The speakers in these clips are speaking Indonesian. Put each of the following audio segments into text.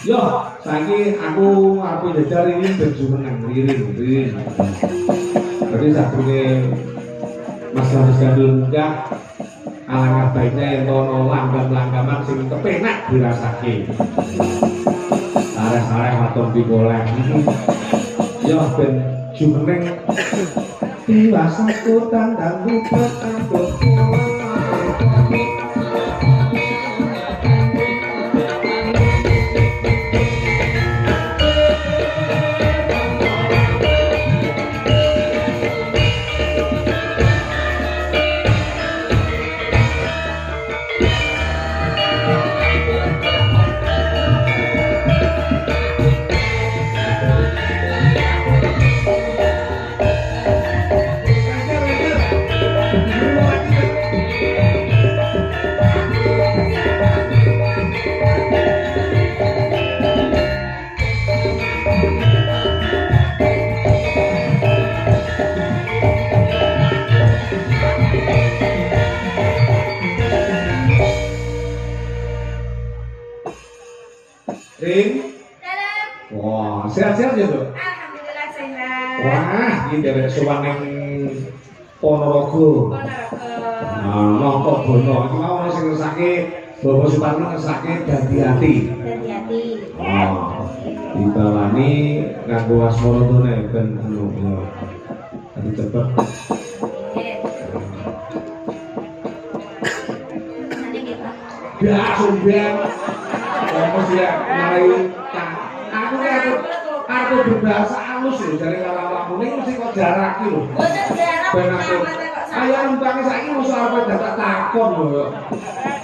Yo, saiki aku jajar ini baju menang liring. Jadi sakune Mas Haris Gandul enggak alangkah baiknya yang tono langgam-langgaman sing kepenak dirasake. Arek-arek waton digoleh. Yo ben jumeneng dewasa kota dan lupa aku. Ring. Wah, sehat-sehat ya tuh? Alhamdulillah sehat. Wah, ini dari sowan yang Ponorogo. Nongko Bono, itu mau sing ngesake Bapak Suparno ngesake dadi hati. Hati-hati. Oh, ditawani nganggo asmara tune ben anu ya. Dadi cepet. Nanti kita. Ya, sumpah. Kamu siap mulai aku berbahasa halus loh dari lama-lama ini mesti kok jarak loh. Boten jarak. Ayo numpangnya saiki musuh apa dadak takon lho.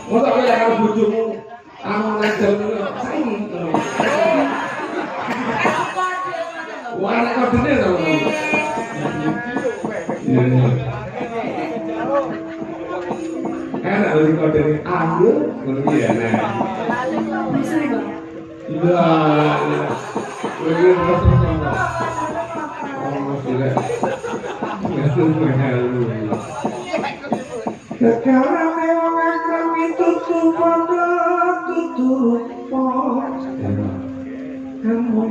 Mosok kowe lek karo bojomu anu ngajel saiki. Wah, nek kodene to. Enak lho kodene anggur ngono iki ya. Bisa nih bang. Iya. Kowe oh, gila. Sekarang memang akan tutup pada tutup pos kamu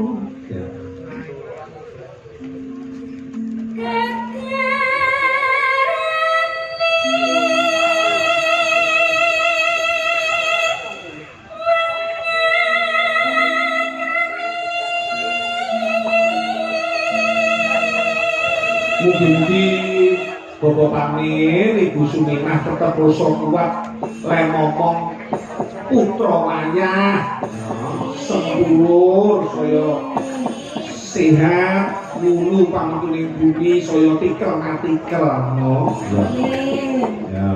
mugi-mugi Bapak Pamin, Ibu Suminah tetap rasa kuat len ngomong putra wayah sempulur saya sehat lulu pamituning bumi saya tikel ngatikel no. Ya.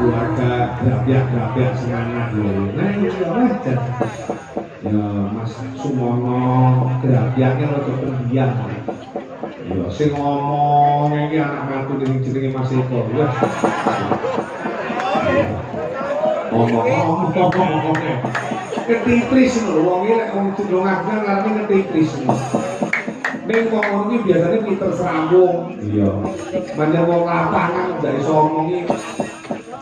keluarga grabiak-grabiak semangat lho. Nah, iya wajar. Ya Mas Sumono Grabyaknya rada pendiam. Ya sing ngomong iki anak mantu jenenge Mas Eko. Wah. Ngomong. Ketipris lho wong iki lek wong Jogjakarta ngarep ketipris. Ning wong iki biasane pinter serambung. Iya. Manjen wong lapangan dari ngomong iki.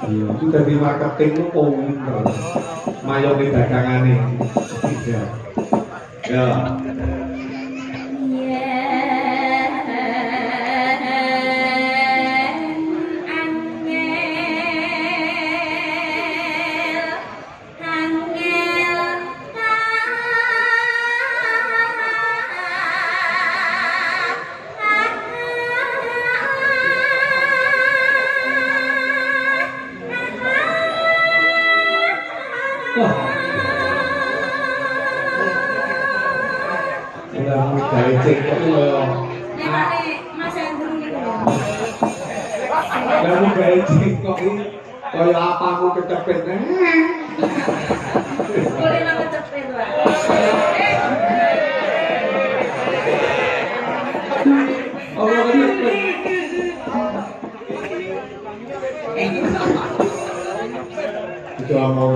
Iya, itu dari marketing lu pinter. Mayone dagangane. Iya. Ya. Kamu gaya jengkok ini kaya apa aku kecepet Boleh lah kecepet Pak. Oh kecepet itu mau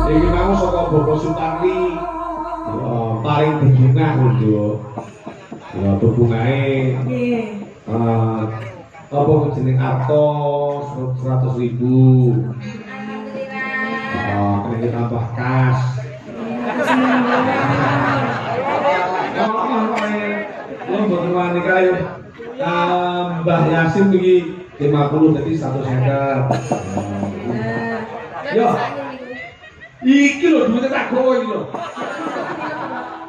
iki mau saka Bobo Sutarli paling bebungah lho. Ya bebungahe apa jeneng Arto 100.000. Kena ditambah kas. Lo mboten wani kae Mbah Yasin iki 50 dadi 150. Yo. Iki lho duwite tak gowo iki lho.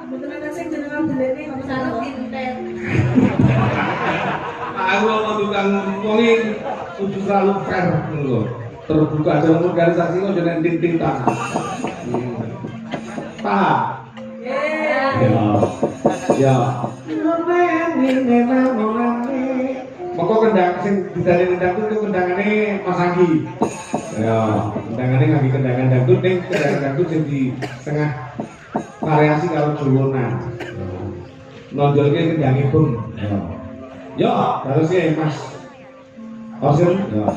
Mboten ana sing jenengan belene kok salah pinten. Aku mau tukang wongi kudu selalu fair lho. Terbuka dalam organisasi kok jeneng tintintan. Pak. Ya. Moko kendang sing didane kendang itu kendangane Mas Anggi. Ya, kendangane ngangge kendangan dangdut ning kendangan dangdut sing di tengah variasi karo jolonan. Nonjolke kendangipun. Ya, terus ya Mas. Osin. Ya.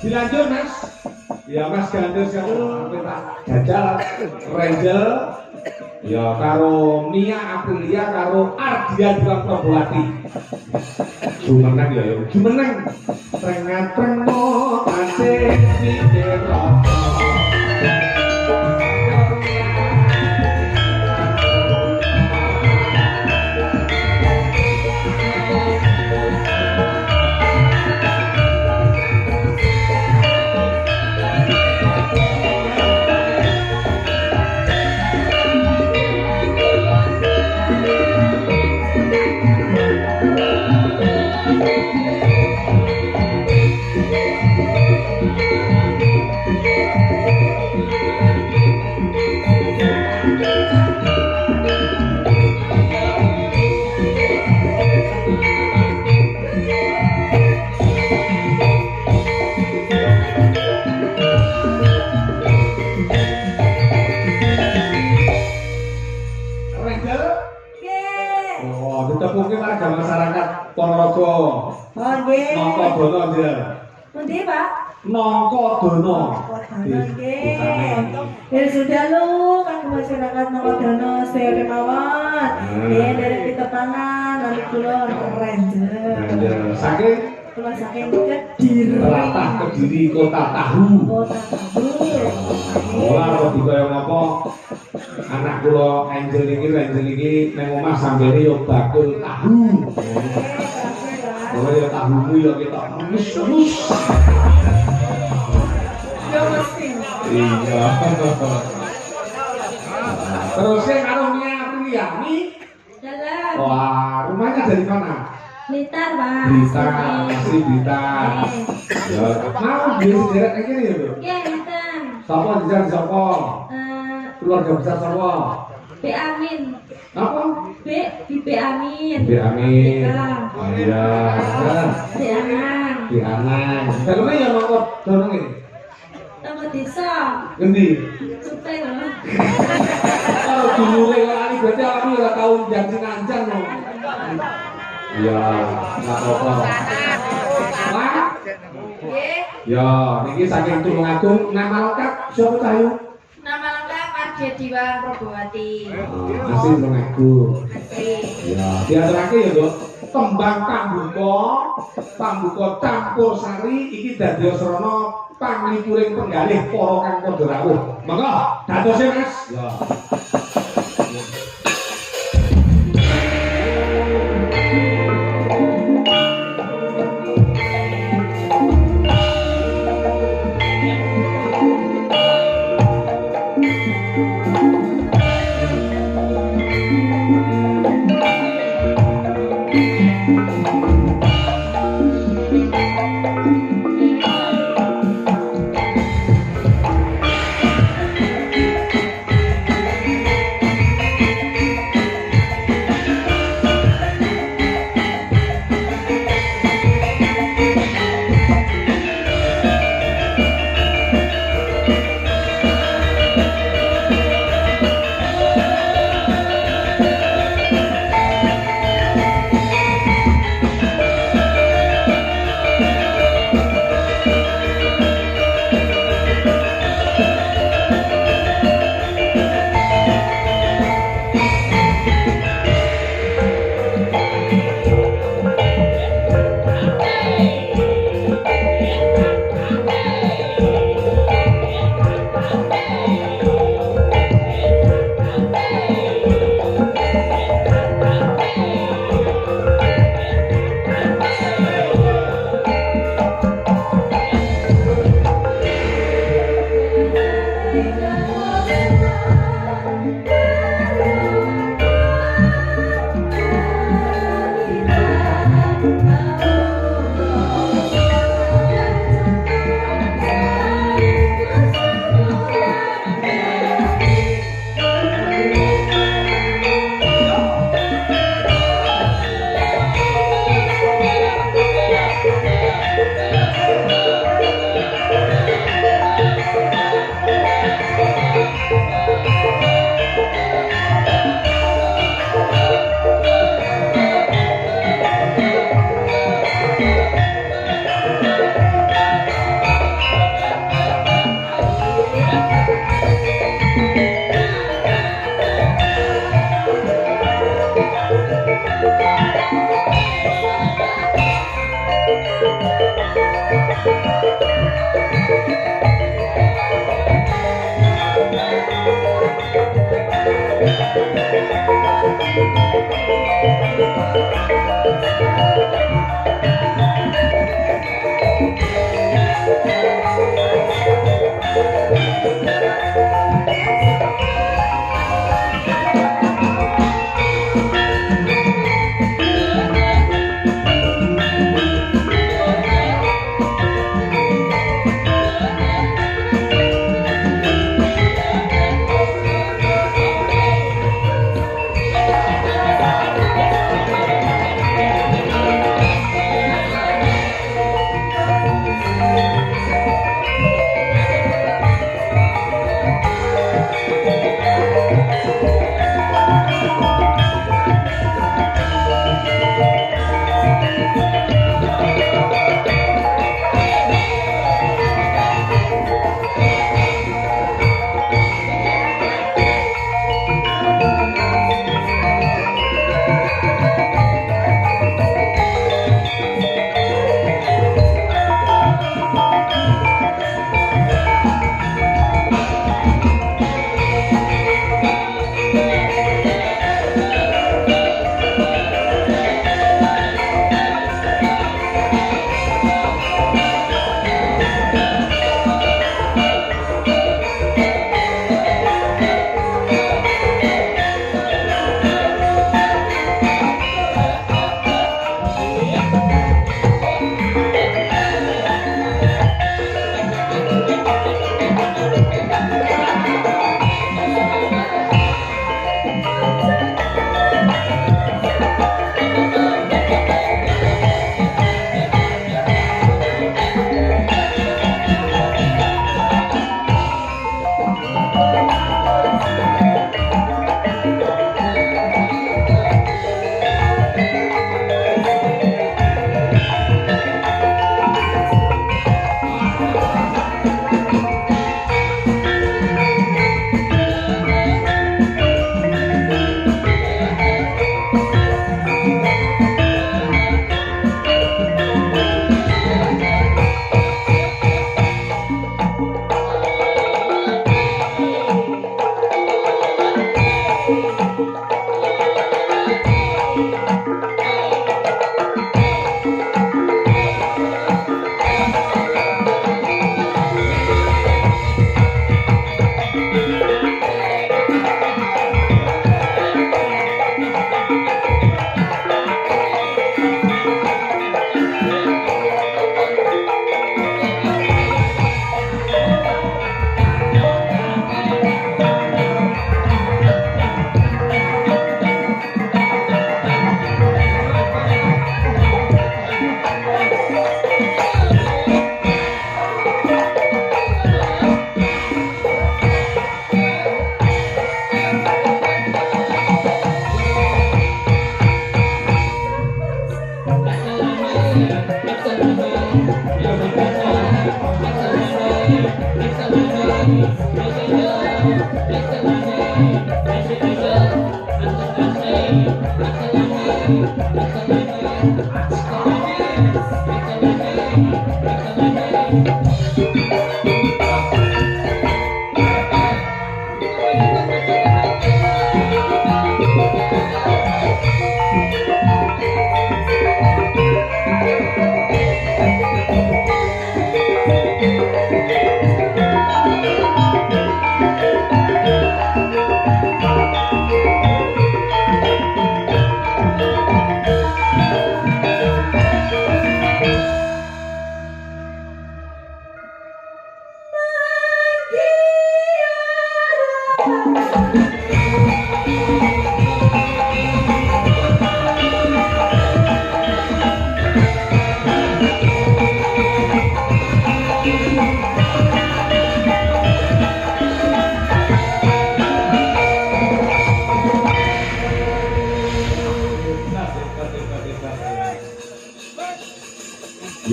Dilanjut mas, ya mas ganti siapa? Jajal, Rangel, ya karo Mia Aprilia, karo Ardia Dua Probowati. Jumenang ya, jumenang. Tengah-tengah asik pikir rata. Mungkin warga masyarakat Ponorogo. Oh nggih. Nongko dono dia. Pundi, Pak? Nongko dono. Nggih. Ya sudah lu kan masyarakat Nongkodono sedaya mawon. Nggih dari Pitepangan lan kula Ranger. Saking Kula saking Kediri. Telatah Kediri Kota Tahu. Kota Tahu. Ora kok dikaya ngapa anak kula Angel iki nang omah sambene yo bakul tahu. Oh ya tahumu yo ketok nus. Ya mesti. Iya. Terus karo Mia Aprilia, Jalan. wah rumahnya dari mana? Blitar, Pak. Blitar, masih Blitar. Ya, mau dia sederek kayak gini ya, Bro? Iya, Blitar. Sapa dijar sapa? Keluarga besar sapa? B Amin. Apa? B Amin. Bi Amin. Iya. Iya. Si Anang. Dihanang. Daleme ya mongko donenge. Tangga desa. Ngendi? Supe lho. Kalau dulure lali berarti aku ora tau janji-janjan no. Iya, enggak apa-apa. Wah. Nggih. Ya, niki saking Tulungagung nama lengkap siapa tahu? Nama lengkap Ardia Diwang Probowati. Asli Tulungagung. Asli. Ya, diaturake ya, Nduk. Tembang Pambuka campur sari iki dadi srana panglipuring penggalih para kang padha rawuh. Monggo, dadose Mas. Ya.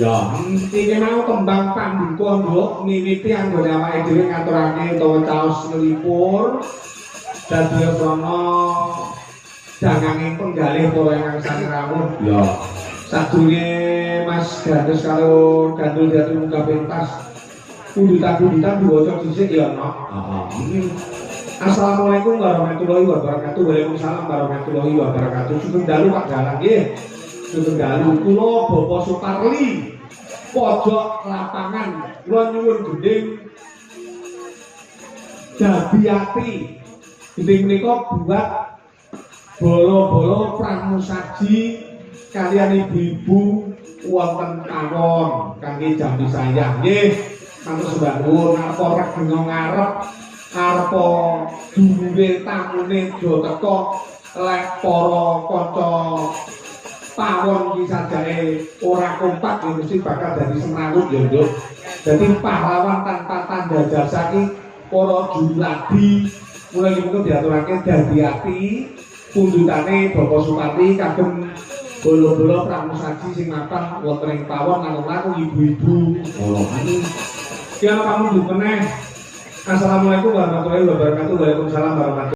Ya, iki mau tembang pandhuka nduk miwiti anggone awake dhewe ngaturake utawa caos nglipur dadi prana danganging penggalih para ingkang sami rawuh. Ya, sadurunge Mas Gandus karo Gandul Datu muga pentas kundutan-kundutan diwaca dhisik ya, Nok. Heeh. Assalamualaikum warahmatullahi wabarakatuh. Waalaikumsalam warahmatullahi wabarakatuh. Sugeng dalu Pak Dalang nggih. Sugeng dalu kula Bapak Suparli. Pojok lapangan kula nyuwun gending Dabi ati. Gending menika buat bolo-bolo pramusaji kalian ibu-ibu wonten kawon kangge jambi sayang nggih. Matur sembah nuwun napa rek dina ngarep arepa dulure tamune do teka lek para kanca pawon iki sajake ora kompak ya mesti bakal dadi semrawut ya Nduk. Dadi pahlawan tanpa tanda jasa iki para jurladi mulai niku diaturake dadi ati pundutane Bapak Suparli kagem bolo-bolo pramusaji sing mapan wonten ing pawon langkung ibu-ibu. Oh, ini ki ana pamundhut meneh. Assalamualaikum warahmatullahi wabarakatuh. Waalaikumsalam warahmatullahi